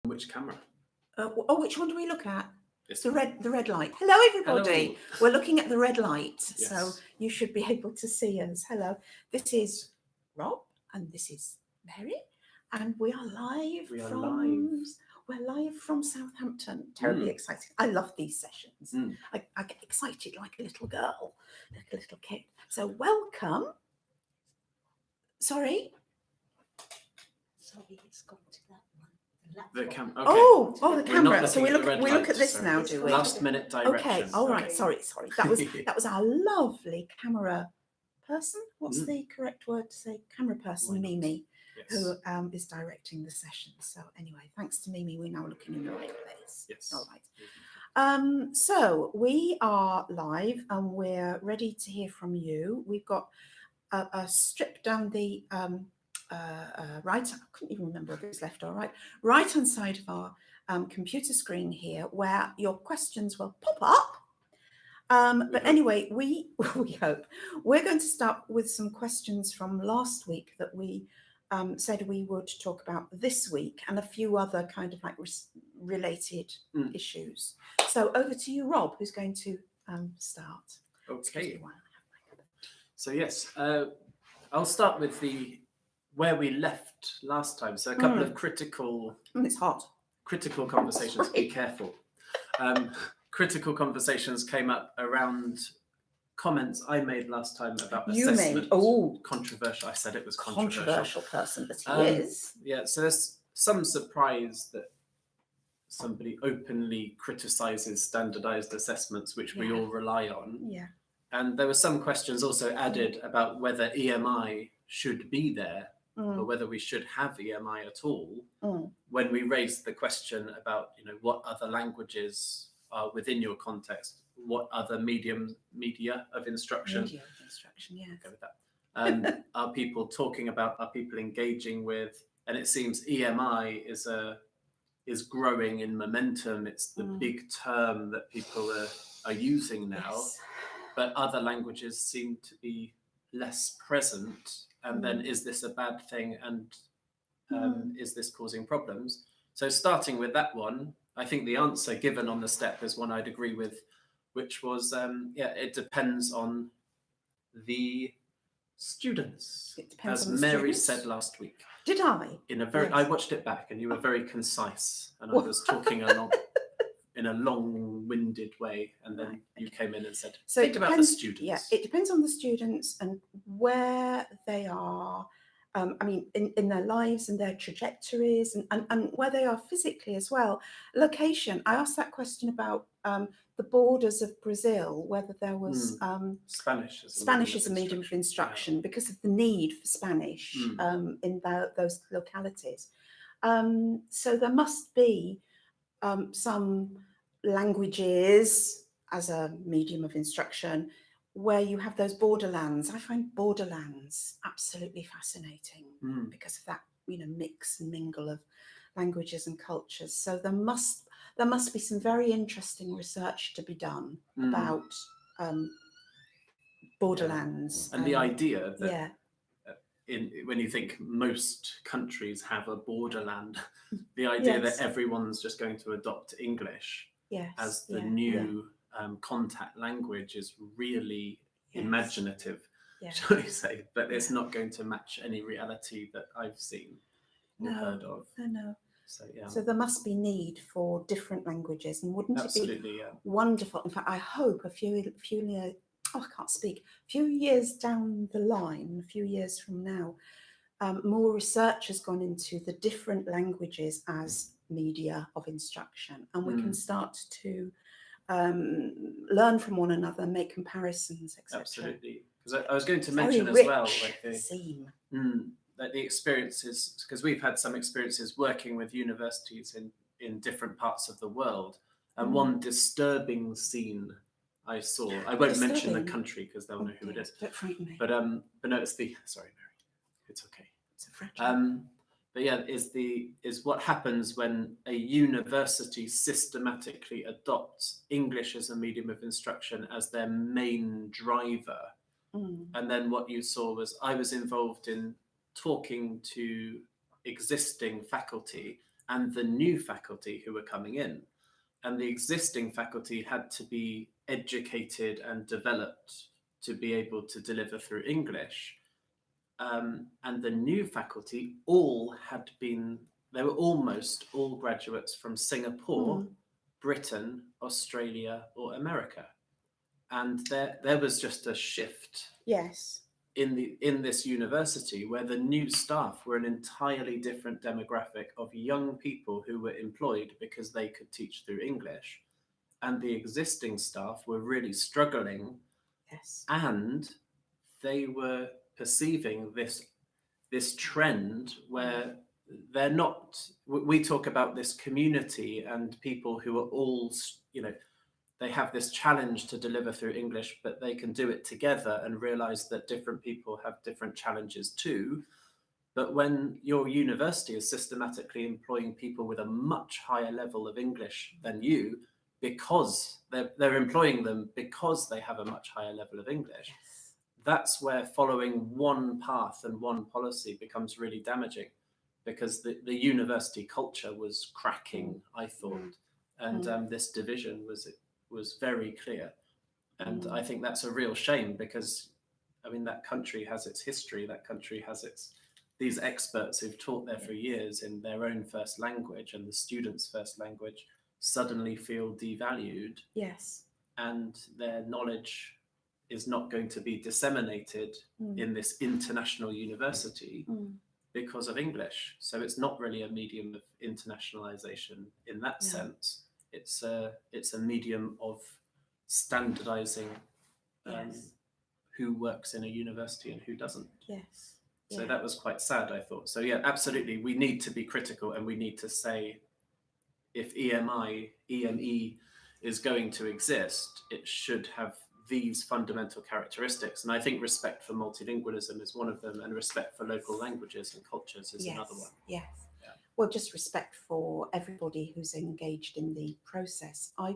Which camera? Which one do we look at? This The one. red light. Hello, everybody. Hello. We're looking at the red light, Yes. so you should be able to see us. Hello. This is Rob, and this is Mary, and we are live. We're live from Southampton. Terribly excited. I love these sessions. I get excited like a little girl, like a little kid. So welcome. Sorry, it's gone to that one. The camera. Okay. Oh, the We're camera. not So we looking at the red look at light, this sorry. now, do we? Last minute directions. Okay. All right. Sorry. That was our lovely camera person. What's the correct word to say? Camera person, Mimi, who is directing the session. So anyway, thanks to Mimi, we're now looking in the right place. Yes. All right. So we are live and we're ready to hear from you. We've got a strip down the right. I couldn't even remember if it was left or right hand side of our computer screen here, where your questions will pop up. But anyway, we hope we're going to start with some questions from last week that we said we would talk about this week, and a few other kind of like related issues. So over to you, Rob, who's going to start. Okay. So yes, I'll start with where we left last time. So a couple of critical. It's hot. Critical conversations. Sorry. Be careful. Critical conversations came up around comments I made last time about assessment. Controversial. I said it was controversial. Controversial person, but he is. Yeah. So there's some surprise that somebody openly criticizes standardized assessments, which we all rely on. Yeah. And there were some questions also added about whether EMI should be there or whether we should have EMI at all. When we raised the question about, what other languages are within your context, what other media of instruction. Media of instruction, yeah. Go with that. Are people talking about? Are people engaging with? And it seems EMI is growing in momentum. It's the big term that people are using now. Yes. But other languages seem to be less present. And then is this a bad thing? And is this causing problems? So starting with that one, I think the answer given on the step is one I'd agree with, which was, it depends on the students. It depends as on the Mary students. said last week. Did I? I watched it back and you were very concise and I was talking along in a long-winded way, and then you came in and said, think about the students. Yeah, it depends on the students and where they are, in their lives and their trajectories and where they are physically as well. Location, I asked that question about the borders of Brazil, whether there was Spanish as a medium of instruction because of the need for Spanish in those localities. So there must be some languages as a medium of instruction where you have those borderlands. I find borderlands absolutely fascinating because of that, mix and mingle of languages and cultures. So there must be some very interesting research to be done about borderlands. And the idea that when you think most countries have a borderland, the idea that everyone's just going to adopt English as the new contact language is really imaginative, shall we say, but it's not going to match any reality that I've seen or heard of. No. So there must be need for different languages, and wouldn't it be yeah. wonderful? In fact, I hope a few years down the line, a few years from now, more research has gone into the different languages as media of instruction, and we can start to learn from one another, make comparisons, etc. Absolutely, because I was going to mention as well, like the experiences, because we've had some experiences working with universities in different parts of the world, and one disturbing scene I saw. I won't mention the country because they'll know who it is. Don't frighten me. But no, it's sorry, Mary. It's okay. It's a fragile. But yeah, is what happens when a university systematically adopts English as a medium of instruction as their main driver. And then what you saw was I was involved in talking to existing faculty and the new faculty who were coming in. And the existing faculty had to be educated and developed to be able to deliver through English. And the new faculty they were almost all graduates from Singapore, Britain, Australia, or America. And there was just a shift. Yes. In this university, where the new staff were an entirely different demographic of young people who were employed because they could teach through English, and the existing staff were really struggling. Yes. And they were perceiving this trend where they're not. We talk about this community and people who are all, they have this challenge to deliver through English, but they can do it together and realize that different people have different challenges too. But when your university is systematically employing people with a much higher level of English than you, because they're employing them because they have a much higher level of English, yes. That's where following one path and one policy becomes really damaging, because the university culture was cracking, I thought, and this division was very clear. And I think that's a real shame, because I mean, that country has its history, that country has these experts who've taught there for years in their own first language, and the students' first language suddenly feel devalued. Yes. And their knowledge is not going to be disseminated in this international university because of English. So it's not really a medium of internationalization in that sense. It's a medium of standardizing who works in a university and who doesn't. Yes. So that was quite sad, I thought. So yeah, absolutely, we need to be critical, and we need to say, if EME is going to exist, it should have these fundamental characteristics. And I think respect for multilingualism is one of them, and respect for local languages and cultures is another one. Yes. Yeah. Well, just respect for everybody who's engaged in the process. I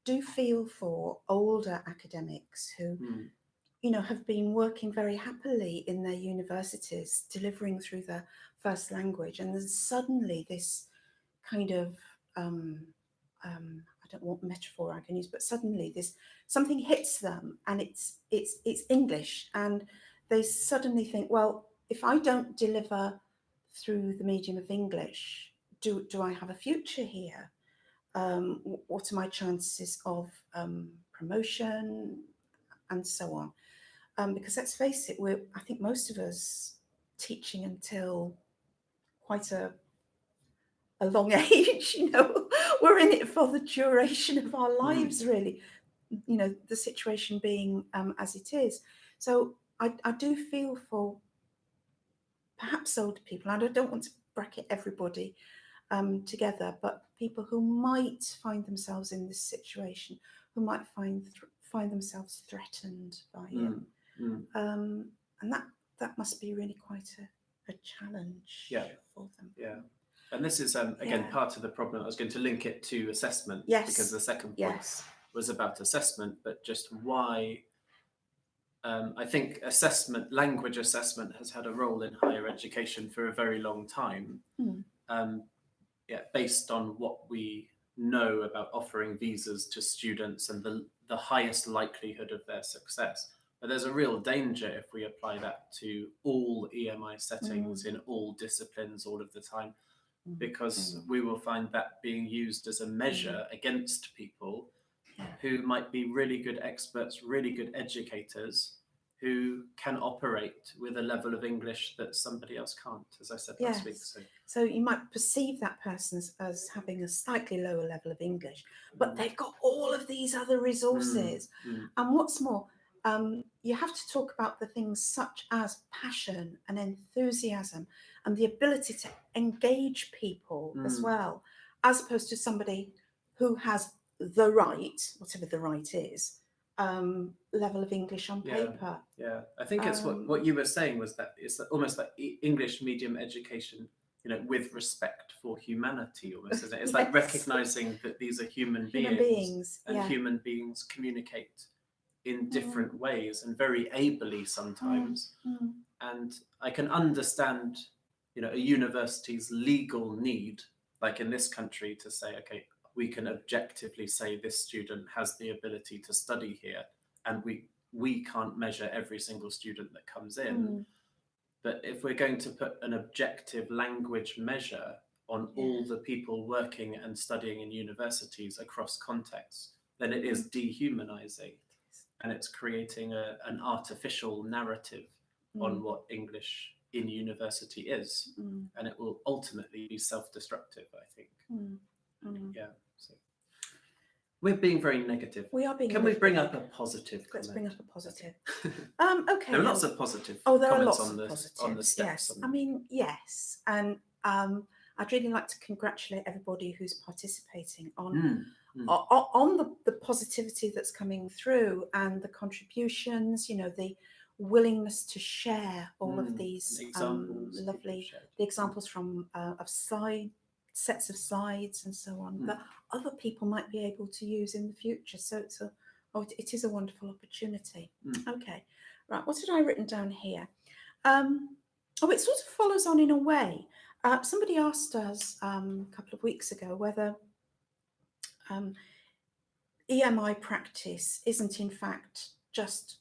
do feel for older academics who, have been working very happily in their universities, delivering through their first language, and then suddenly this kind of I don't know what metaphor I can use, but suddenly something hits them, and it's English, and they suddenly think, well, if I don't deliver through the medium of English, do I have a future here? What are my chances of promotion, and so on? Because let's face it, I think most of us teaching until quite a long age, we're in it for the duration of our lives, really, the situation being as it is. So I do feel for perhaps older people, and I don't want to bracket everybody together, but people who might find themselves in this situation, who might find themselves threatened by it. And that must be really quite a challenge for them. Yeah. And this is, again, part of the problem. I was going to link it to assessment, because the second point was about assessment, but just why I think language assessment has had a role in higher education for a very long time, based on what we know about offering visas to students and the highest likelihood of their success. But there's a real danger if we apply that to all EMI settings in all disciplines all of the time, because we will find that being used as a measure against people who might be really good experts, really good educators, who can operate with a level of English that somebody else can't, as I said last week. So you might perceive that person as having a slightly lower level of English, but they've got all of these other resources. And what's more, you have to talk about the things such as passion and enthusiasm and the ability to engage people as well, as opposed to somebody who has the right, whatever the right is, level of English on paper. Yeah, I think it's what you were saying was that it's almost like English medium education, with respect for humanity, almost, isn't it? It's like recognizing that these are human beings, and human beings communicate in different ways and very ably sometimes. And I can understand, a university's legal need like in this country, to say, okay, we can objectively say this student has the ability to study here, and we can't measure every single student that comes in. But if we're going to put an objective language measure on all the people working and studying in universities across contexts, then it is dehumanizing, and it's creating an artificial narrative on what English in university is, and it will ultimately be self-destructive, I think. Yeah. So we're being very negative. We are being. Can we bring up a positive? Let's comment? bring up a positive. Okay. There are lots of positive. There are comments lots on of the positives. on the steps. Yes, I mean, yes, and I'd really like to congratulate everybody who's participating on the positivity that's coming through and the contributions. You know, the willingness to share all of these lovely examples from of sets of sides and so on that other people might be able to use in the future. So it is a wonderful opportunity. Okay, right. What had I written down here? It sort of follows on in a way. Somebody asked us a couple of weeks ago whether EMI practice isn't in fact just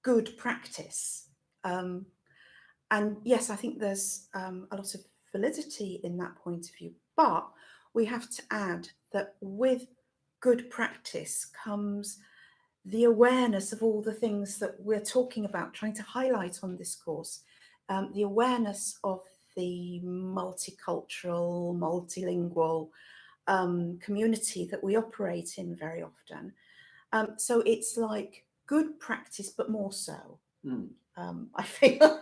good practice. And yes, I think there's a lot of validity in that point of view, but we have to add that with good practice comes the awareness of all the things that we're talking about, trying to highlight on this course, the awareness of the multicultural, multilingual community that we operate in very often. So it's like good practice, but more so. I feel,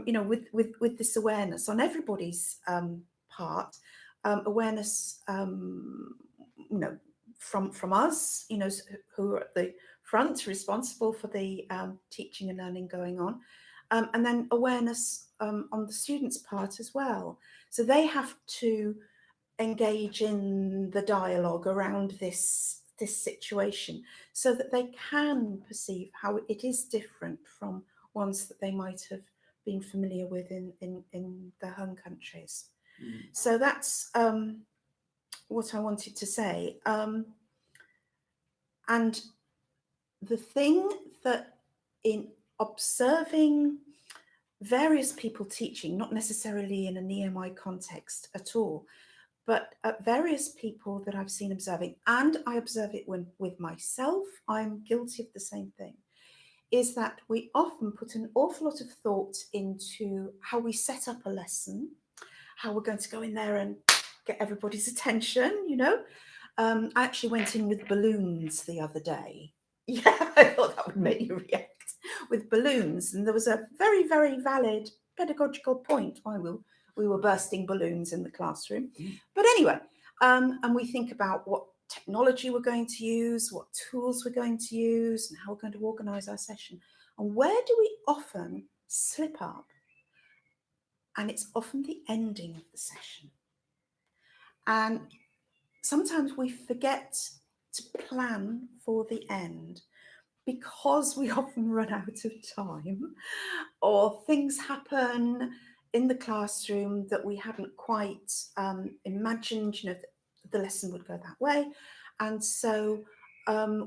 you know, with this awareness on everybody's part, awareness, you know, from us, you know, who are at the front, responsible for the teaching and learning going on, and then awareness on the students' part as well. So they have to engage in the dialogue around this situation so that they can perceive how it is different from ones that they might have been familiar with in their home countries. So that's what I wanted to say. And the thing that in observing various people teaching, not necessarily in an EMI context at all, but various people that I've seen observing, and I observe it with myself, I'm guilty of the same thing, is that we often put an awful lot of thought into how we set up a lesson, how we're going to go in there and get everybody's attention, you know. I actually went in with balloons the other day. Yeah, I thought that would make you react, with balloons. And there was a very, very valid pedagogical point why we were bursting balloons in the classroom. But anyway, and we think about what technology we're going to use, what tools we're going to use, and how we're going to organise our session. And where do we often slip up? And it's often the ending of the session. And sometimes we forget to plan for the end because we often run out of time, or things happen in the classroom that we hadn't quite imagined, you know, the lesson would go that way. And so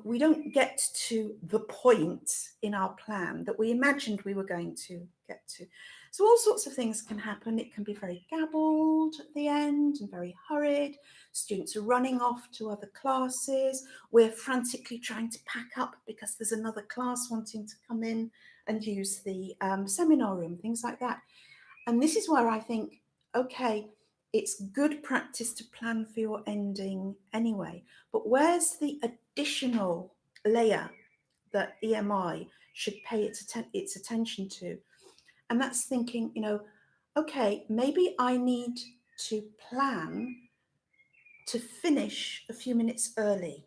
we don't get to the point in our plan that we imagined we were going to get to. So all sorts of things can happen. It can be very gabbled at the end and very hurried. Students are running off to other classes. We're frantically trying to pack up because there's another class wanting to come in and use the seminar room, things like that. And this is where I think, okay, it's good practice to plan for your ending anyway, but where's the additional layer that EMI should pay its attention to? And that's thinking, you know, okay, maybe I need to plan to finish a few minutes early.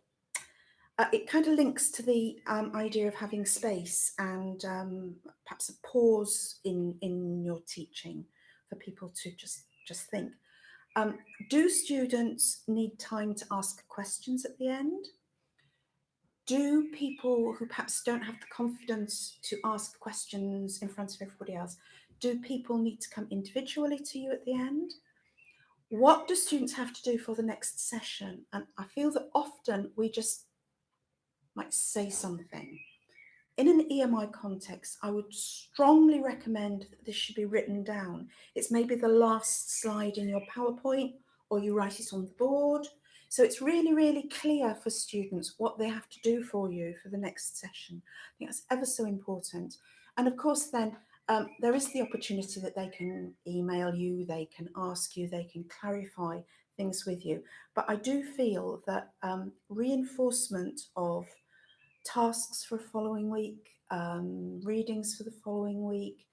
It kind of links to the idea of having space and perhaps a pause in your teaching for people to just think. Do students need time to ask questions at the end? Do people who perhaps don't have the confidence to ask questions in front of everybody else, do people need to come individually to you at the end? what do students have to do for the next session? And I feel that often we just might say something. In an EMI context, I would strongly recommend that this should be written down. It's maybe the last slide in your PowerPoint, or you write it on the board. So it's really, really clear for students what they have to do for you for the next session. I think that's ever so important. And of course, then there is the opportunity that they can email you, they can ask you, they can clarify things with you. But I do feel that reinforcement of tasks for the following week, readings for the following week,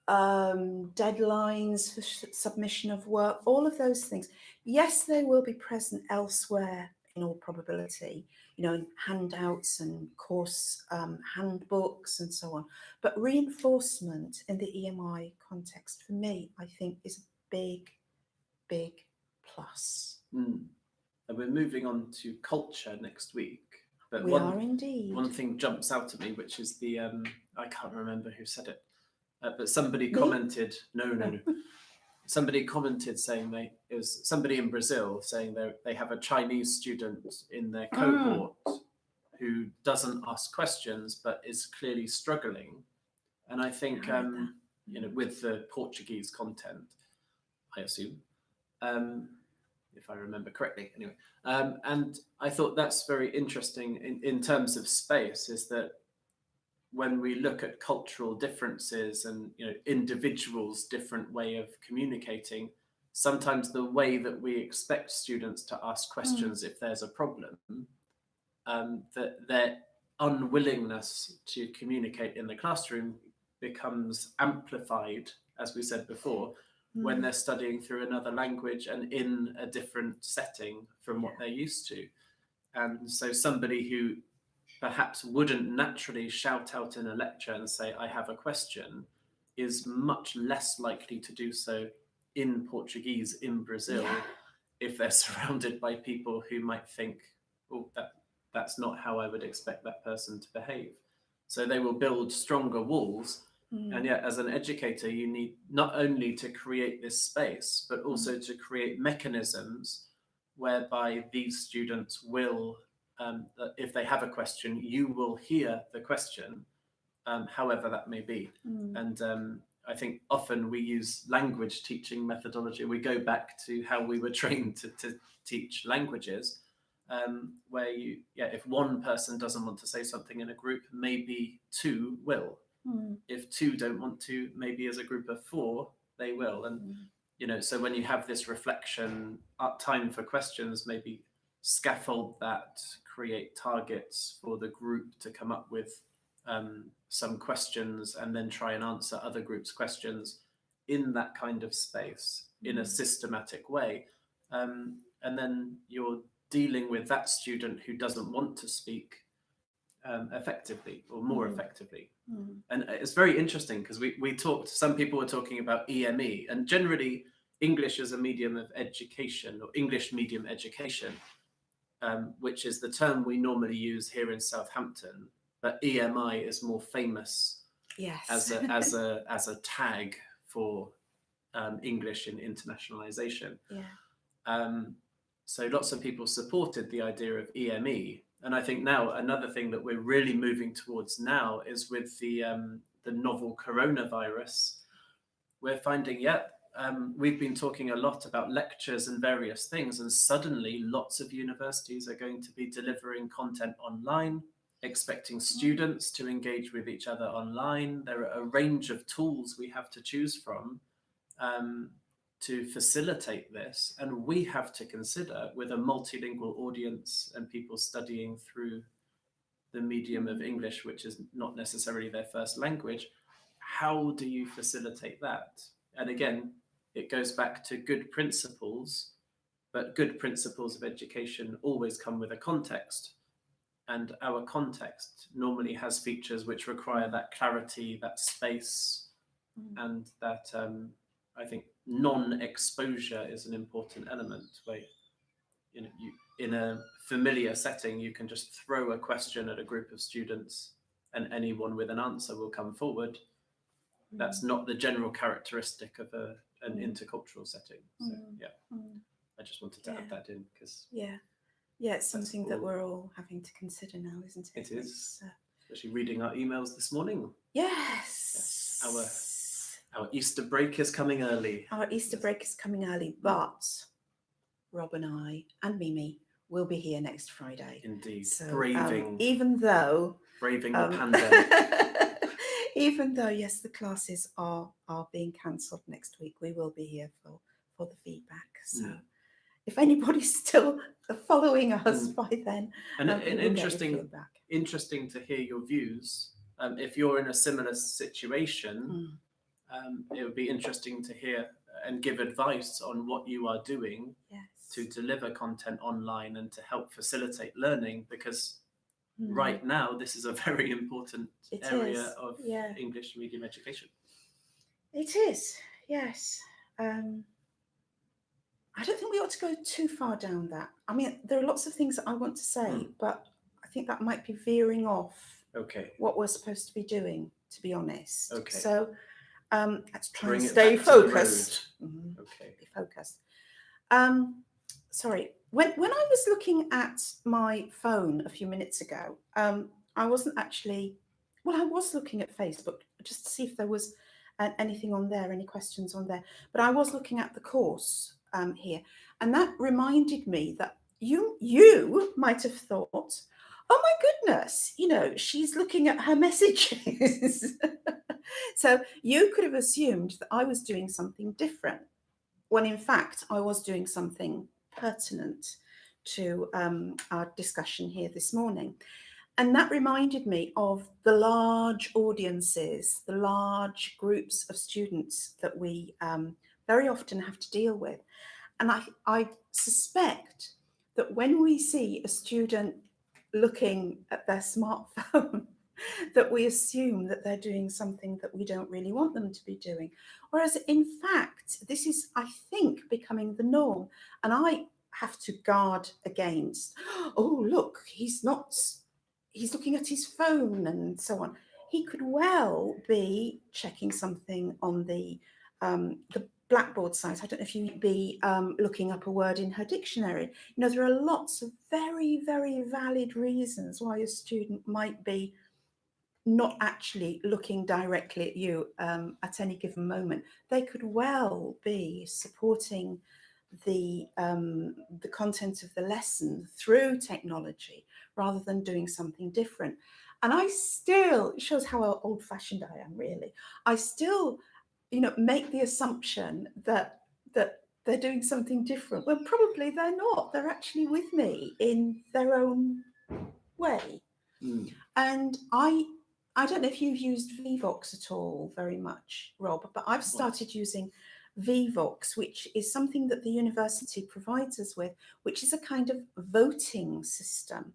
deadlines for submission of work, all of those things. Yes, they will be present elsewhere in all probability, in handouts and course handbooks and so on. But reinforcement in the EMI context, for me, I think is a big, big plus. And we're moving on to culture next week. But we are indeed. One thing jumps out at me, which is the, I can't remember who said it, but somebody commented, no. Somebody commented saying it was somebody in Brazil saying they have a Chinese student in their cohort who doesn't ask questions, but is clearly struggling. And I think, with the Portuguese content, I assume, if I remember correctly, anyway. And I thought that's very interesting in terms of space, is that when we look at cultural differences and individuals' different way of communicating, sometimes the way that we expect students to ask questions if there's a problem, that their unwillingness to communicate in the classroom becomes amplified, as we said before, when they're studying through another language and in a different setting from what they're used to. And so somebody who perhaps wouldn't naturally shout out in a lecture and say, I have a question, is much less likely to do so in Portuguese in Brazil if they're surrounded by people who might think, oh, that's not how I would expect that person to behave. So they will build stronger walls. And yet, as an educator, you need not only to create this space, but also to create mechanisms whereby these students will, if they have a question, you will hear the question, however that may be. And I think often we use language teaching methodology. We go back to how we were trained to teach languages, where if one person doesn't want to say something in a group, maybe two will. If two don't want to, maybe as a group of four, they will. And, so when you have this reflection, time for questions, maybe scaffold that, create targets for the group to come up with some questions and then try and answer other groups' questions in that kind of space in a systematic way. And then you're dealing with that student who doesn't want to speak effectively or more effectively. And it's very interesting because we talked, some people were talking about EME, and generally English as a medium of education, or English medium education, which is the term we normally use here in Southampton, but EMI is more famous as a tag for English in internationalization. So lots of people supported the idea of EME. And I think now another thing that we're really moving towards now is with the novel coronavirus. We're finding, we've been talking a lot about lectures and various things, and suddenly lots of universities are going to be delivering content online, expecting students to engage with each other online. There are a range of tools we have to choose from to facilitate this, and we have to consider, with a multilingual audience and people studying through the medium of English, which is not necessarily their first language, how do you facilitate that? And again, it goes back to good principles, but good principles of education always come with a context, and our context normally has features which require that clarity, that space, and that I think non-exposure is an important element, where you in a familiar setting you can just throw a question at a group of students and anyone with an answer will come forward. That's not the general characteristic of an intercultural setting. So I just wanted to add that in because it's something that we're all having to consider now, isn't it? It is, especially reading our emails this morning. Yes. Our Easter break is coming early. Our Easter break is coming early, but Rob and I and Mimi will be here next Friday. Indeed, so, braving the pandemic. Even though, yes, the classes are being cancelled next week, we will be here for the feedback. So if anybody's still following us by then, and interesting to hear your views. If you're in a similar situation, it would be interesting to hear and give advice on what you are doing to deliver content online and to help facilitate learning, because right now this is a very important area of English medium education. It is, yes. I don't think we ought to go too far down that. I mean, there are lots of things that I want to say, but I think that might be veering off what we're supposed to be doing, to be honest. Okay. So let's try and stay focused. Be focused. Sorry, when I was looking at my phone a few minutes ago, I wasn't actually, I was looking at Facebook just to see if there was anything on there, any questions on there, but I was looking at the course here, and that reminded me that you might have thought, oh my goodness, she's looking at her messages. So you could have assumed that I was doing something different, when in fact I was doing something pertinent to our discussion here this morning. And that reminded me of the large audiences, the large groups of students that we very often have to deal with. And I suspect that when we see a student looking at their smartphone, that we assume that they're doing something that we don't really want them to be doing. Whereas in fact, this is, I think, becoming the norm. And I have to guard against, oh, look, he's looking at his phone and so on. He could well be checking something on the Blackboard site. I don't know if you'd be looking up a word in her dictionary. There are lots of very, very valid reasons why a student might be not actually looking directly at you at any given moment. They could well be supporting the content of the lesson through technology rather than doing something different. And it shows how old-fashioned I am, really. I still, make the assumption that they're doing something different when probably they're not. They're actually with me in their own way. And I don't know if you've used Vivox at all very much, Rob, but I've started using Vivox, which is something that the university provides us with, which is a kind of voting system.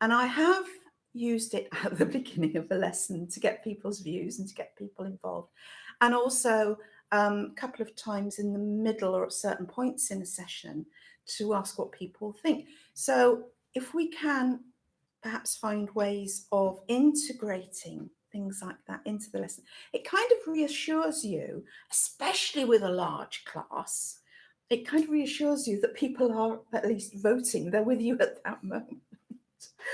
And I have used it at the beginning of a lesson to get people's views and to get people involved. And also a couple of times in the middle or at certain points in a session to ask what people think. So if we can perhaps find ways of integrating things like that into the lesson, it kind of reassures you, especially with a large class, it kind of reassures you that people are at least voting. They're with you at that moment.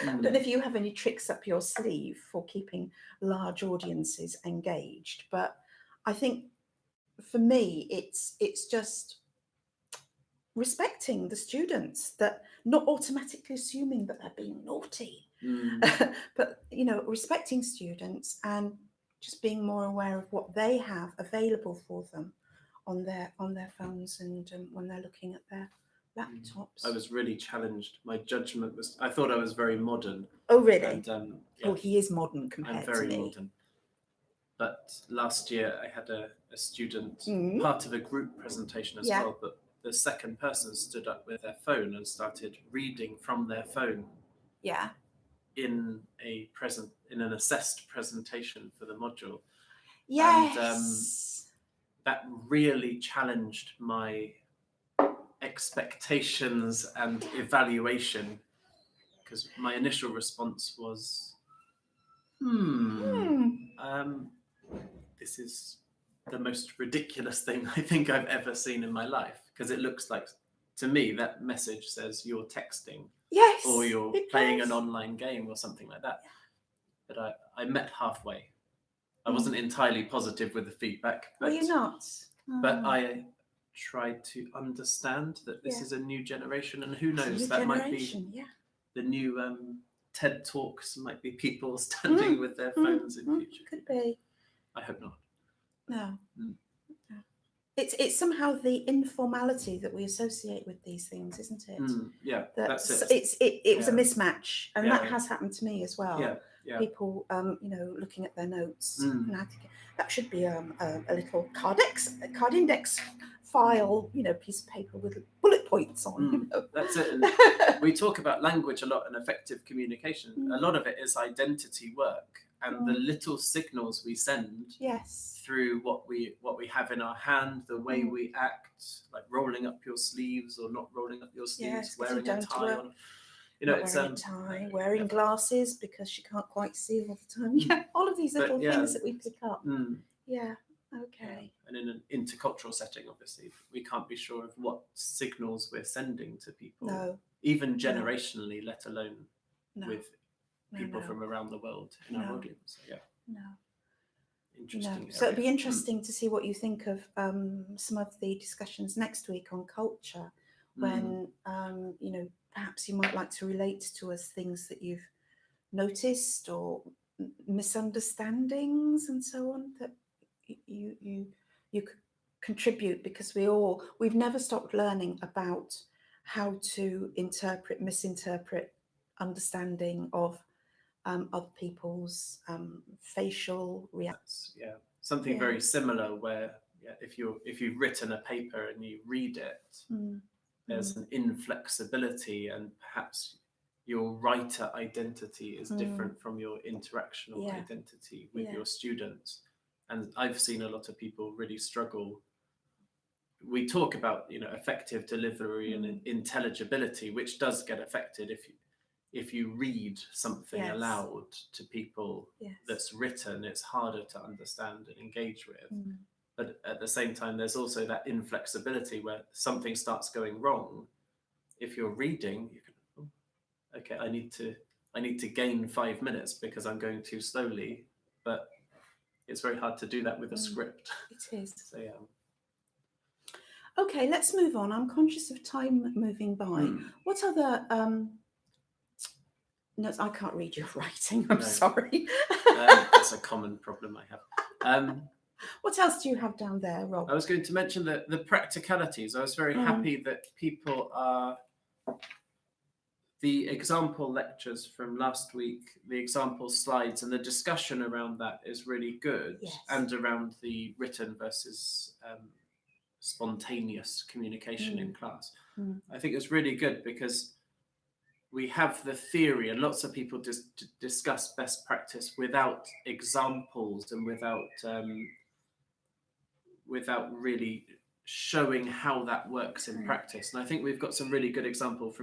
I don't know if you have any tricks up your sleeve for keeping large audiences engaged, but I think for me, it's just respecting the students, that not automatically assuming that they're being naughty, but respecting students and just being more aware of what they have available for them on their phones and when they're looking at their laptops. I was really challenged. My judgment was, I thought I was very modern. Oh, really? And, Oh, he is modern compared to me. I'm very modern. But last year I had a student, part of a group presentation as well, but the second person stood up with their phone and started reading from their phone. Yeah. In an assessed presentation for the module. Yes. And that really challenged my expectations and evaluation, because my initial response was, this is the most ridiculous thing I think I've ever seen in my life, because it looks like, to me, that message says you're texting, yes, or you're playing an online game or something like that. But I met halfway. I wasn't entirely positive with the feedback. But, were you not? But I tried to understand that this is a new generation, and who knows, that might be the new TED Talks, might be people standing with their phones in future. Could be. I hope not. No. It's somehow the informality that we associate with these things, isn't it? Yeah, that's it. It was a mismatch, and that has happened to me as well. Yeah. People, looking at their notes, and I think that should be a little card index file, piece of paper with bullet points on. That's it. And we talk about language a lot and effective communication. A lot of it is identity work, and the little signals we send through what we have in our hand, the way we act, like rolling up your sleeves or not rolling up your sleeves, wearing a tie on. It's wearing a tie, wearing glasses because she can't quite see all the time. Yeah, all of these little things that we pick up. Yeah. Okay. And in an intercultural setting, obviously, we can't be sure of what signals we're sending to people, even generationally, let alone with people from around the world in our audience. So, interesting. So it'd be interesting to see what you think of some of the discussions next week on culture, when perhaps you might like to relate to us things that you've noticed or misunderstandings and so on that you could contribute, because we've never stopped learning about how to misinterpret understanding of other people's facial reactions. Something very similar where if you've written a paper and you read it, there's an inflexibility, and perhaps your writer identity is different from your interactional identity with your students. And I've seen a lot of people really struggle. We talk about effective delivery and intelligibility, which does get affected if you read something aloud to people that's written. It's harder to understand and engage with. But at the same time, there's also that inflexibility where something starts going wrong. If you're reading, you can, okay, I need to gain 5 minutes because I'm going too slowly. But it's very hard to do that with a script. It is. So okay, let's move on. I'm conscious of time moving by. What other no, I can't read your writing. I'm sorry. That's a common problem I have. What else do you have down there, Rob? I was going to mention the practicalities. I was very happy that people are... The example lectures from last week, the example slides and the discussion around that is really good. And around the written versus spontaneous communication in class. I think it's really good because we have the theory, and lots of people discuss best practice without examples and without really showing how that works in practice. And I think we've got some really good examples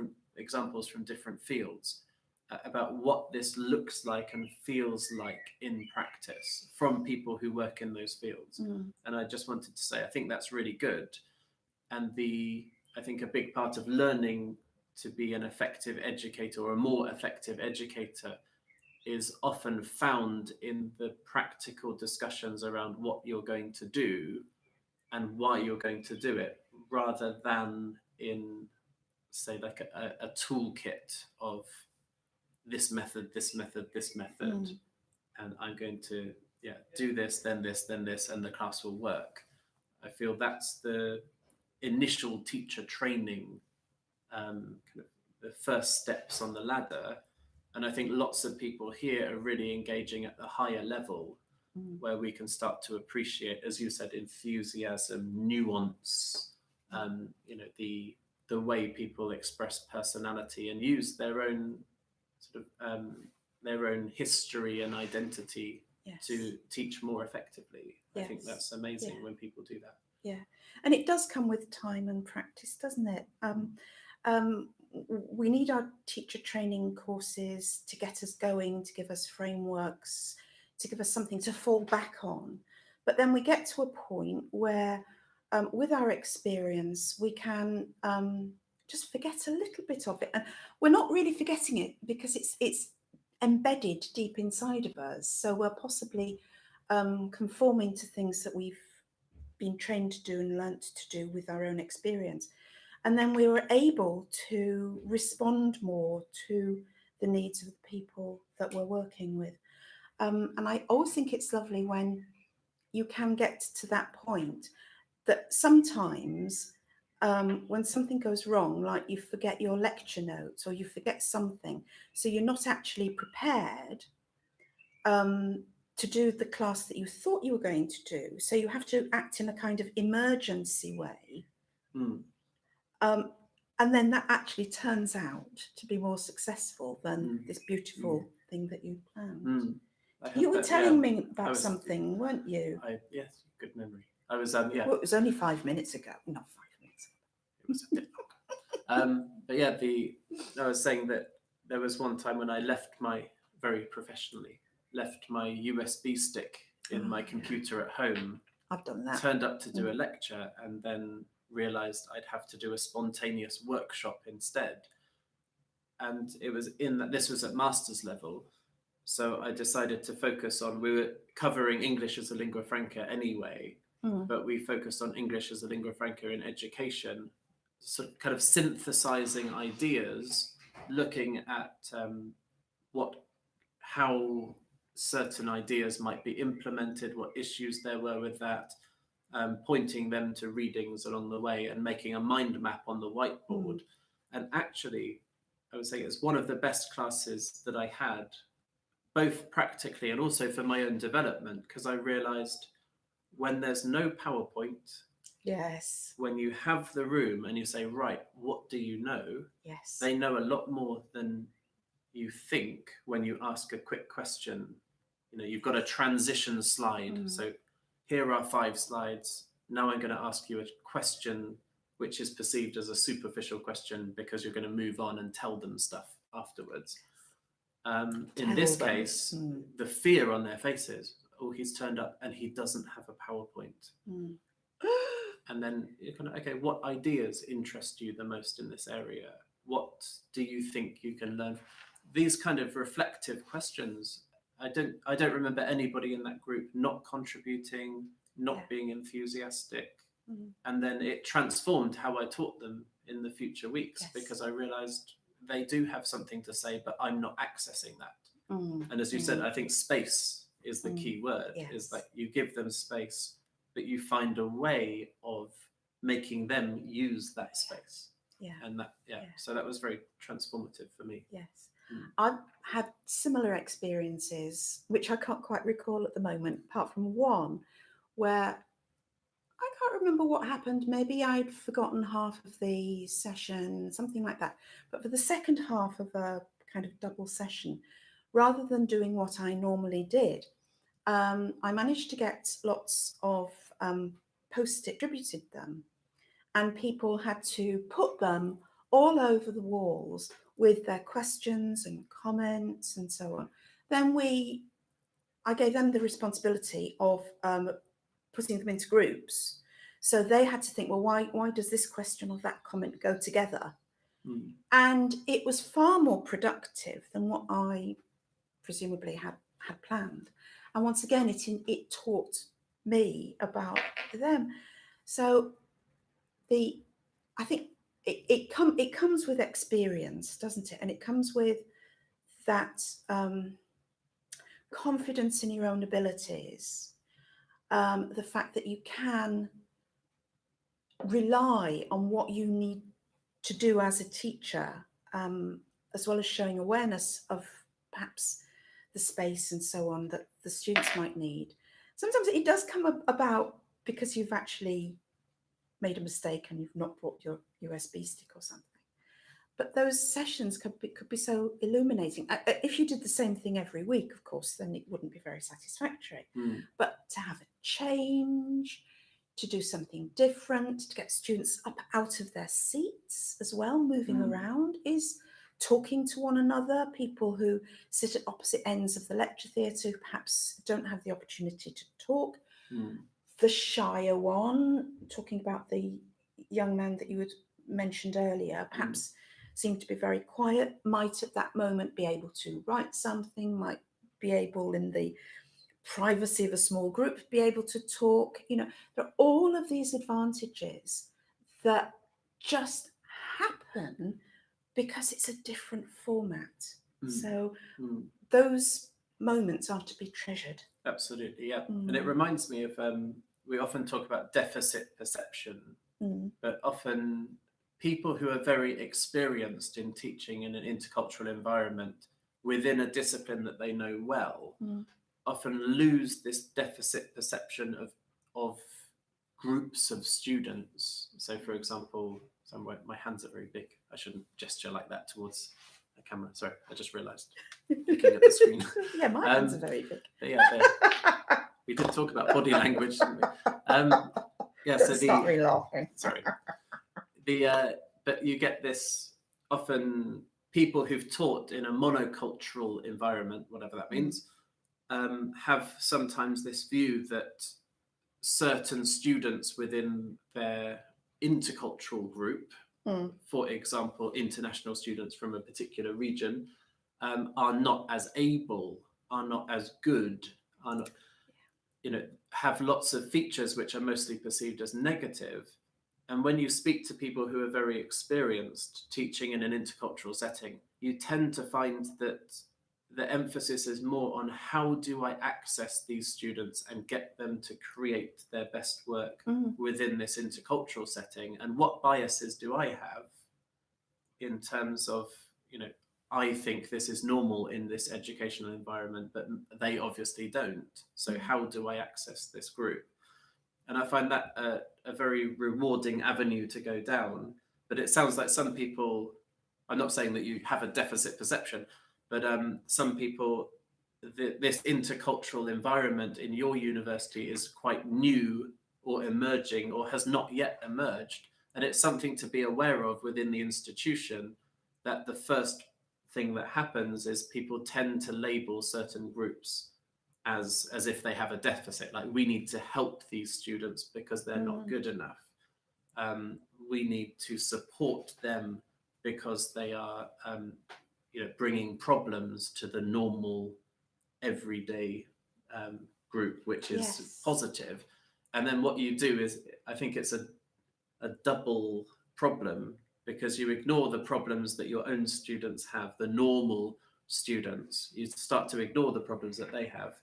from different fields about what this looks like and feels like in practice from people who work in those fields. And I just wanted to say, I think that's really good. And I think a big part of learning to be an effective educator or a more effective educator is often found in the practical discussions around what you're going to do and why you're going to do it, rather than in, say, like a toolkit of this method, and I'm going to do this, then this, then this, and the class will work. I feel that's the initial teacher training, kind of the first steps on the ladder. And I think lots of people here are really engaging at the higher level, where we can start to appreciate, as you said, enthusiasm, nuance, the way people express personality and use their own sort of their own history and identity to teach more effectively. I think that's amazing when people do that. Yeah, and it does come with time and practice, doesn't it? We need our teacher training courses to get us going, to give us frameworks, to give us something to fall back on. But then we get to a point where, with our experience, we can just forget a little bit of it. And we're not really forgetting it because it's embedded deep inside of us. So we're possibly conforming to things that we've been trained to do and learnt to do with our own experience. And then we were able to respond more to the needs of the people that we're working with. And I always think it's lovely when you can get to that point that sometimes when something goes wrong, like you forget your lecture notes or you forget something, so you're not actually prepared to do the class that you thought you were going to do. So you have to act in a kind of emergency way. And then that actually turns out to be more successful than this beautiful thing that you planned. You were telling me about something, weren't you? Yes, good memory. I was, yeah. Well, it was only 5 minutes ago. Not 5 minutes ago. It was a bit long. But yeah, I was saying that there was one time when I very professionally, left my USB stick in my computer at home. I've done that. Turned up to do a lecture and then realised I'd have to do a spontaneous workshop instead. And it was this was at master's level. So I decided to focus on, we were covering English as a lingua franca anyway, but we focused on English as a lingua franca in education, so kind of synthesizing ideas, looking at how certain ideas might be implemented, what issues there were with that, pointing them to readings along the way and making a mind map on the whiteboard. And actually, I would say it's one of the best classes that I had, both practically and also for my own development, because I realized when there's no PowerPoint, yes, when you have the room and you say, right, what do you know? Yes, they know a lot more than you think when you ask a quick question. You know, you've got a transition slide. So here are 5 slides. Now I'm going to ask you a question which is perceived as a superficial question because you're going to move on and tell them stuff afterwards. In this case, the fear on their faces, oh, he's turned up and he doesn't have a PowerPoint. And then you're kind of, okay, what ideas interest you the most in this area? What do you think you can learn? These kind of reflective questions, I don't remember anybody in that group not contributing, not being enthusiastic. And then it transformed how I taught them in the future weeks, because I realized they do have something to say, but I'm not accessing that. And as you said, I think space is the key word, is that you give them space, but you find a way of making them use that space. And that, so that was very transformative for me. Yes. I've had similar experiences, which I can't quite recall at the moment, apart from one where I can't remember what happened. Maybe I'd forgotten half of the session, something like that. But for the second half of a kind of double session, rather than doing what I normally did, I managed to get lots of post-it, distributed them, and people had to put them all over the walls with their questions and comments and so on. Then I gave them the responsibility of putting them into groups. So they had to think, well, why does this question or that comment go together? And it was far more productive than what I presumably had planned. And once again, it taught me about them. So I think it comes with experience, doesn't it? And it comes with that confidence in your own abilities, the fact that you can rely on what you need to do as a teacher, as well as showing awareness of perhaps the space and so on that the students might need. Sometimes it does come about because you've actually made a mistake and you've not brought your USB stick or something. But those sessions could be so illuminating. If you did the same thing every week, of course, then it wouldn't be very satisfactory. But to have a change, to do something different, to get students up out of their seats as well, moving around, is talking to one another. People who sit at opposite ends of the lecture theatre who perhaps don't have the opportunity to talk The shyer one, talking about the young man that you had mentioned earlier, perhaps seemed to be very quiet, might at that moment be able to write something, might be able in the privacy of a small group be able to talk. There are all of these advantages that just happen because it's a different format. So those moments are to be treasured. Absolutely, yeah. And it reminds me of, we often talk about deficit perception, but often people who are very experienced in teaching in an intercultural environment within a discipline that they know well often lose this deficit perception of groups of students. So for example, my hands are very big. I shouldn't gesture like that towards the camera. Sorry, I just realised. Looking at the screen. Yeah, my hands are very big. Yeah, we did talk about body language, didn't we? Yeah, so start me laughing. Sorry. But you get this often people who've taught in a monocultural environment, whatever that means, have sometimes this view that certain students within their intercultural group, for example, international students from a particular region, are not as able, are not as good, are not, have lots of features which are mostly perceived as negative. And when you speak to people who are very experienced teaching in an intercultural setting, you tend to find that the emphasis is more on how do I access these students and get them to create their best work within this intercultural setting, and what biases do I have in terms of, I think this is normal in this educational environment, but they obviously don't. So how do I access this group? And I find that a very rewarding avenue to go down. But it sounds like some people, I'm not saying that you have a deficit perception, but some people, this intercultural environment in your university is quite new or emerging or has not yet emerged. And it's something to be aware of within the institution, that the first thing that happens is people tend to label certain groups as if they have a deficit, like we need to help these students because they're not good enough. We need to support them because they are bringing problems to the normal everyday group, which is positive. And then what you do is, I think it's a double problem, because you ignore the problems that your own students have, the normal students. You start to ignore the problems that they have,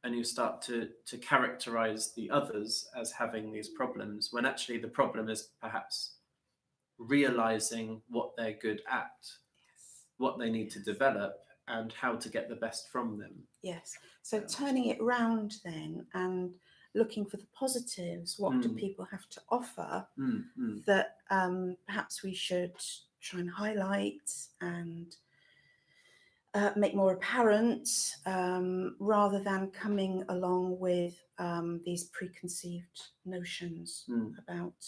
and you start to characterize the others as having these problems, when actually the problem is perhaps realizing what they're good at, what they need to develop, and how to get the best from them. Yes. So turning it round then and looking for the positives, what do people have to offer that perhaps we should try and highlight and make more apparent, rather than coming along with these preconceived notions about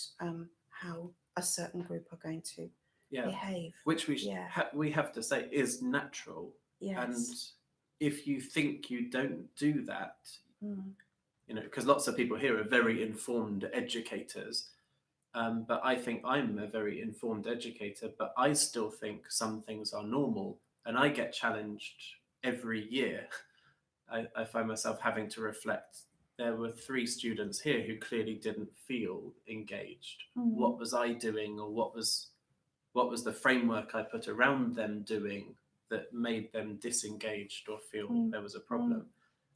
how a certain group are going to behave. Which we have to say is natural. Yes. And if you think you don't do that, because lots of people here are very informed educators, but I think I'm a very informed educator, but I still think some things are normal, and I get challenged every year. I find myself having to reflect. There were 3 students here who clearly didn't feel engaged. What was I doing, or what was the framework I put around them doing that made them disengaged or feel there was a problem?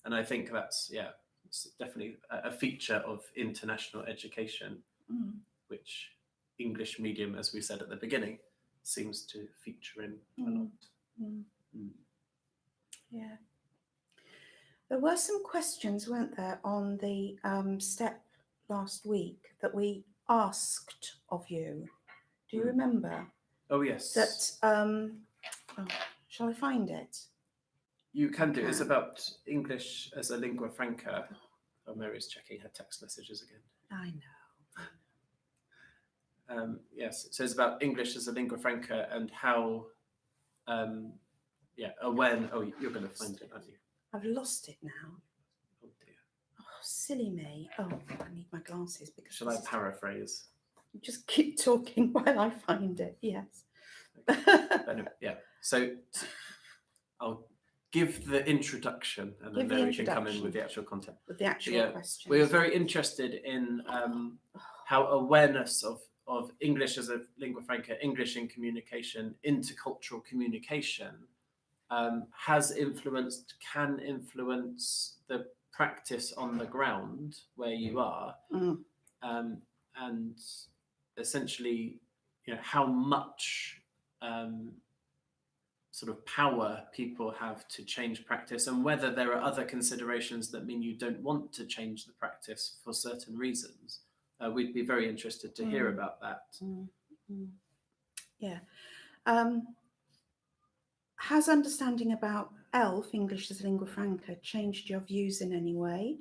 And I think that's, it's definitely a feature of international education, which English medium, as we said at the beginning, seems to feature in a lot. Yeah. There were some questions, weren't there, on the step last week that we asked of you. Do you remember? Oh, yes. That, shall I find it? You can do. It's about English as a lingua franca. Oh, Mary's checking her text messages again. I know. Yes, so it's about English as a lingua franca and how, when, you're going to find it, aren't you? I've lost it now. Oh dear. Oh silly me. Oh, I need my glasses because. Shall I paraphrase? Just keep talking while I find it. Yes. Anyway, yeah. So I'll give the introduction, and then we can come in with the actual content. With the actual questions. We were very interested in how awareness of English as a lingua franca, English in communication, intercultural communication, can influence the practice on the ground where you are, and essentially, how much sort of power people have to change practice, and whether there are other considerations that mean you don't want to change the practice for certain reasons. We'd be very interested to hear about that. Yeah. Has understanding about ELF, English as lingua franca, changed your views in any way?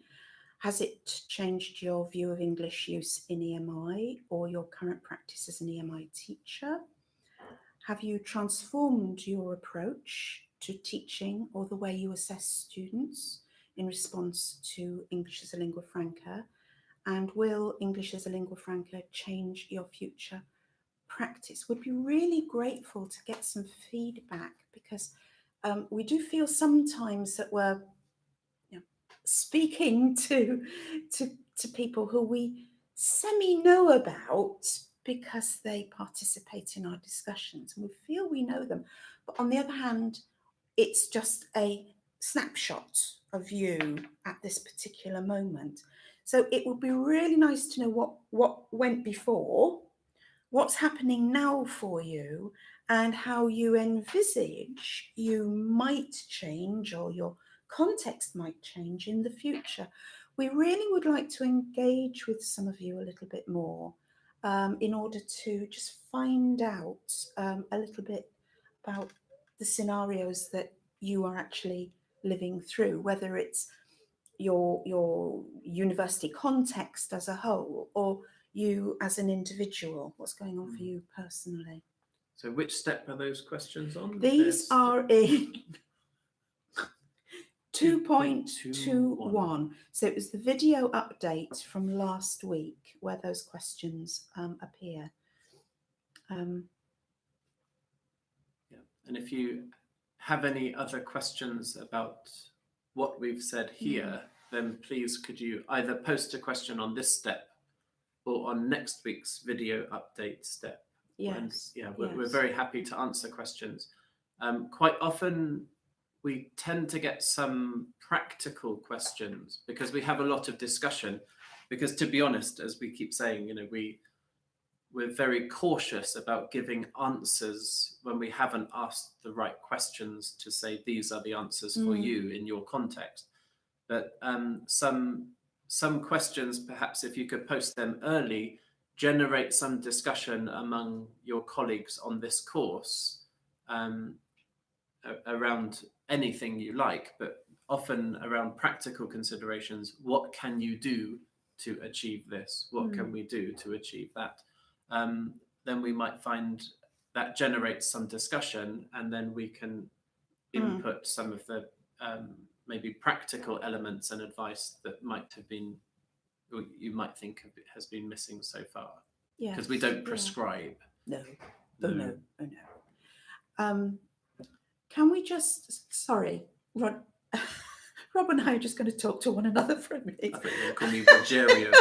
Has it changed your view of English use in EMI or your current practice as an EMI teacher? Have you transformed your approach to teaching or the way you assess students in response to English as a lingua franca? And will English as a lingua franca change your future practice? Would be really grateful to get some feedback, because we do feel sometimes that we're speaking to people who we semi-know about because they participate in our discussions and we feel we know them. But on the other hand, it's just a snapshot of you at this particular moment. So it would be really nice to know what went before, what's happening now for you, and how you envisage you might change or your context might change in the future. We really would like to engage with some of you a little bit more in order to just find out a little bit about the scenarios that you are actually living through, whether it's your university context as a whole or you as an individual. What's going on for you personally? So which step are those questions on? These are in 2.21. So it was the video update from last week where those questions appear. And if you have any other questions about what we've said here, then please could you either post a question on this step or on next week's video update step. Yes. And we're very happy to answer questions. Quite often we tend to get some practical questions because we have a lot of discussion, because to be honest, as we keep saying, we're very cautious about giving answers when we haven't asked the right questions to say these are the answers for you in your context. But some questions, perhaps if you could post them early, generate some discussion among your colleagues on this course around anything you like, but often around practical considerations. What can you do to achieve this? What can we do to achieve that? Then we might find that generates some discussion, and then we can input some of the maybe practical elements and advice that might have been, or you might think has been missing so far. Yeah, because we don't prescribe. No. Can we just, sorry, Rob and I are just going to talk to one another for a minute. I think you're going to call me Rogerio.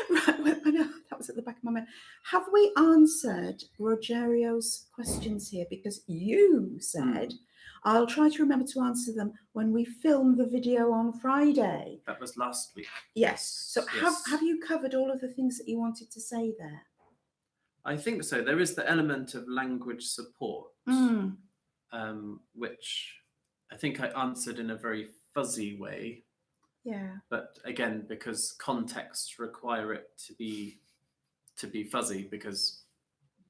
Right, well, I know, that was at the back of my mind. Have we answered Rogerio's questions here? Because you said, I'll try to remember to answer them when we film the video on Friday. That was last week. Yes. So have you covered all of the things that you wanted to say there? I think so. There is the element of language support, which I think I answered in a very fuzzy way. Yeah. But again, because contexts require it to be fuzzy, because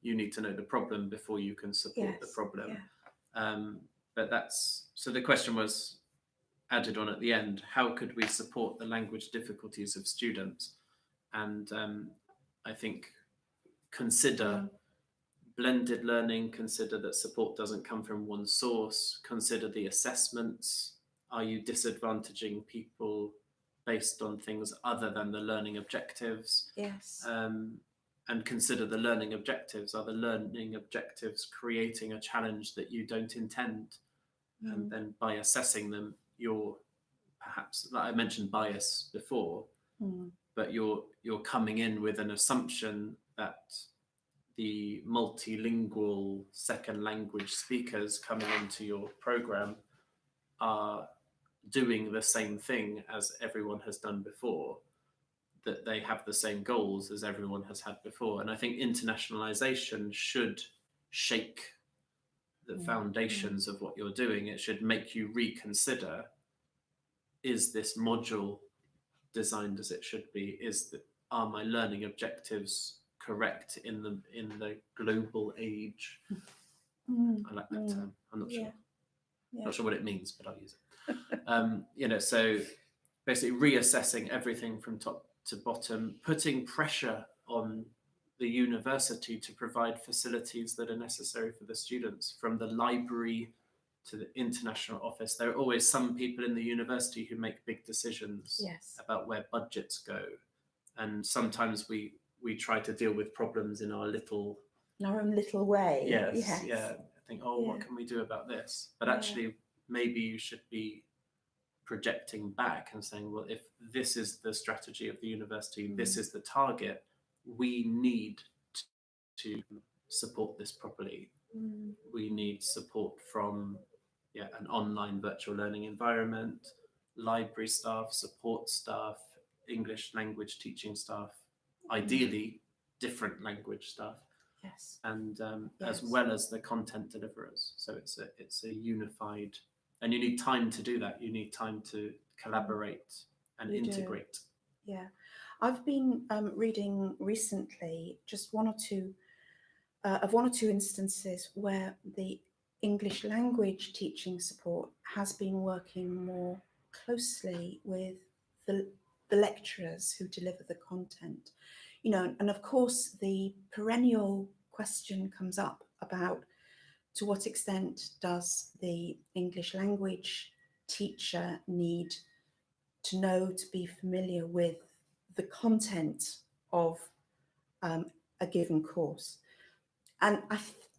you need to know the problem before you can support the problem. Yeah. But so the question was added on at the end: how could we support the language difficulties of students? And I think consider blended learning, consider that support doesn't come from one source, consider the assessments. Are you disadvantaging people based on things other than the learning objectives. Yes. And consider the learning objectives. Are the learning objectives creating a challenge that you don't intend? And then by assessing them, you're perhaps, like I mentioned bias before, but you're coming in with an assumption that the multilingual second language speakers coming into your program are doing the same thing as everyone has done before, that they have the same goals as everyone has had before. And I think internationalization should shake the foundations of what you're doing. It should make you reconsider, is this module designed as it should be? Are my learning objectives correct in the global age? I like that term. I'm not sure. Not sure what it means, but I'll use it. So basically reassessing everything from top to bottom, putting pressure on the university to provide facilities that are necessary for the students, from the library to the international office. There are always some people in the university who make big decisions about where budgets go. And sometimes we try to deal with problems in our own little way. Yes. I think, what can we do about this? But actually, maybe you should be projecting back and saying, well, if this is the strategy of the university, this is the target, we need to support this properly. We need support from an online virtual learning environment, library staff, support staff, English language teaching staff, ideally different language staff, and as well as the content deliverers. So it's a unified, and you need time to do that. You need time to collaborate and integrate. Yeah, I've been reading recently just one or two instances where the English language teaching support has been working more closely with the lecturers who deliver the content. And of course the perennial question comes up about, to what extent does the English language teacher need to know, to be familiar with the content of a given course? And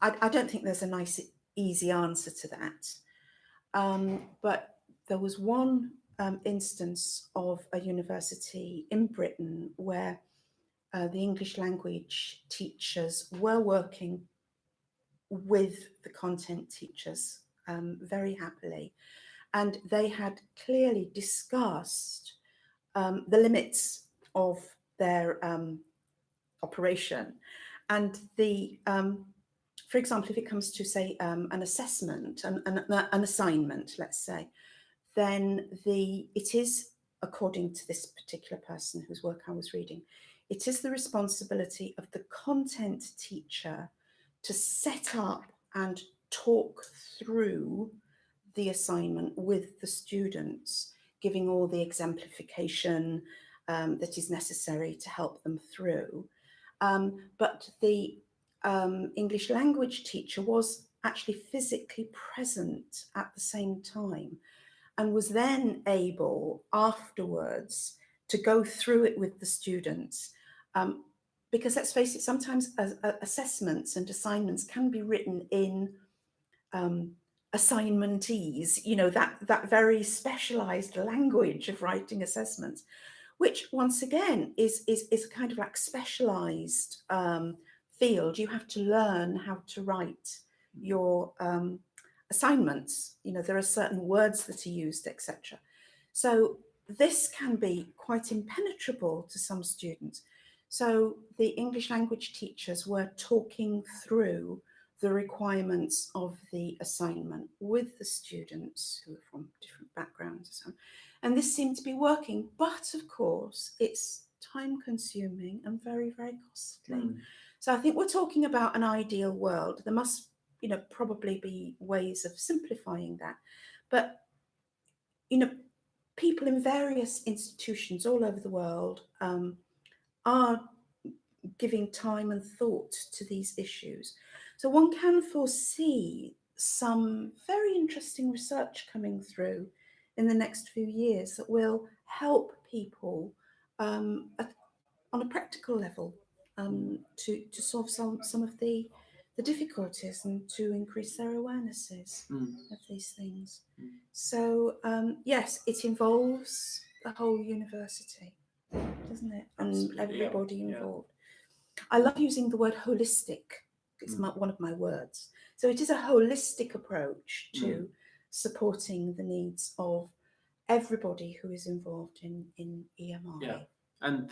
I don't think there's a nice, easy answer to that. But there was one instance of a university in Britain where the English language teachers were working with the content teachers very happily. And they had clearly discussed the limits of their operation. And for example, if it comes to, say, an assessment, an assignment, let's say, then it is, according to this particular person whose work I was reading, it is the responsibility of the content teacher to set up and talk through the assignment with the students, giving all the exemplification that is necessary to help them through. But the English language teacher was actually physically present at the same time and was then able afterwards to go through it with the students. Because let's face it, sometimes assessments and assignments can be written in assignmentese, that very specialized language of writing assessments, which once again is kind of like specialized field. You have to learn how to write your assignments. There are certain words that are used, etc. So this can be quite impenetrable to some students. So the English language teachers were talking through the requirements of the assignment with the students who are from different backgrounds and so on. And this seemed to be working, but of course it's time consuming and very, very costly. So I think we're talking about an ideal world. There must, probably be ways of simplifying that. But, people in various institutions all over the world are giving time and thought to these issues. So one can foresee some very interesting research coming through in the next few years that will help people on a practical level to solve some of the difficulties and to increase their awarenesses of these things. So yes, it involves the whole university, doesn't it? And everybody involved. I love using the word holistic. It's one of my words. So it is a holistic approach to supporting the needs of everybody who is involved in EMI. Yeah, and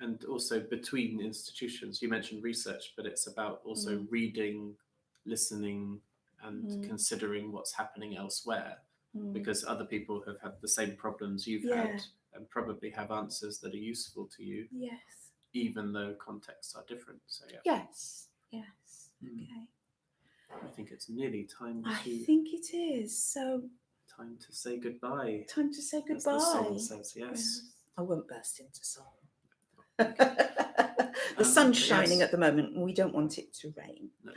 and also between institutions. You mentioned research, but it's about also reading, listening, and considering what's happening elsewhere, because other people have had the same problems you've had and probably have answers that are useful to you. Yes. Even though contexts are different. So Yes. Okay. I think it's nearly time to. I think it is. So. Time to say goodbye. Time to say goodbye. As the song says, yes. I won't burst into song. The sun's shining at the moment, and we don't want it to rain. No.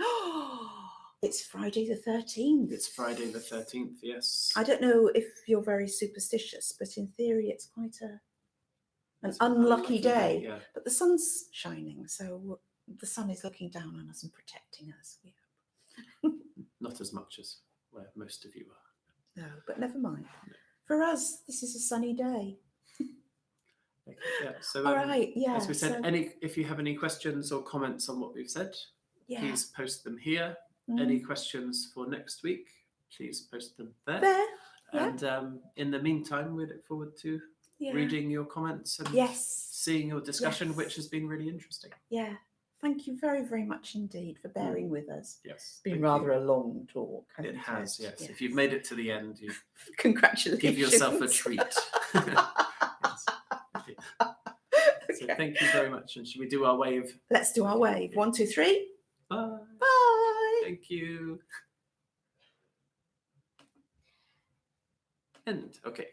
It's Friday the 13th. It's Friday the 13th, yes. I don't know if you're very superstitious, but in theory, it's quite an unlucky day. Yeah. But the sun's shining, so the sun is looking down on us and protecting us. Not as much as where most of you are. No, but never mind. No. For us, this is a sunny day. Okay, yeah. So, all right. Yeah. As we said, if you have any questions or comments on what we've said, please post them here. Any questions for next week, please post them there. And in the meantime, we look forward to reading your comments and seeing your discussion, which has been really interesting. Yeah. Thank you very, very much indeed for bearing with us. Yes. It's been rather a long talk. It has, yes. If you've made it to the end, you congratulations. Give yourself a treat. So thank you very much. And should we do our wave? Let's do our wave. 1, 2, 3. Bye. Bye. Thank you. And okay.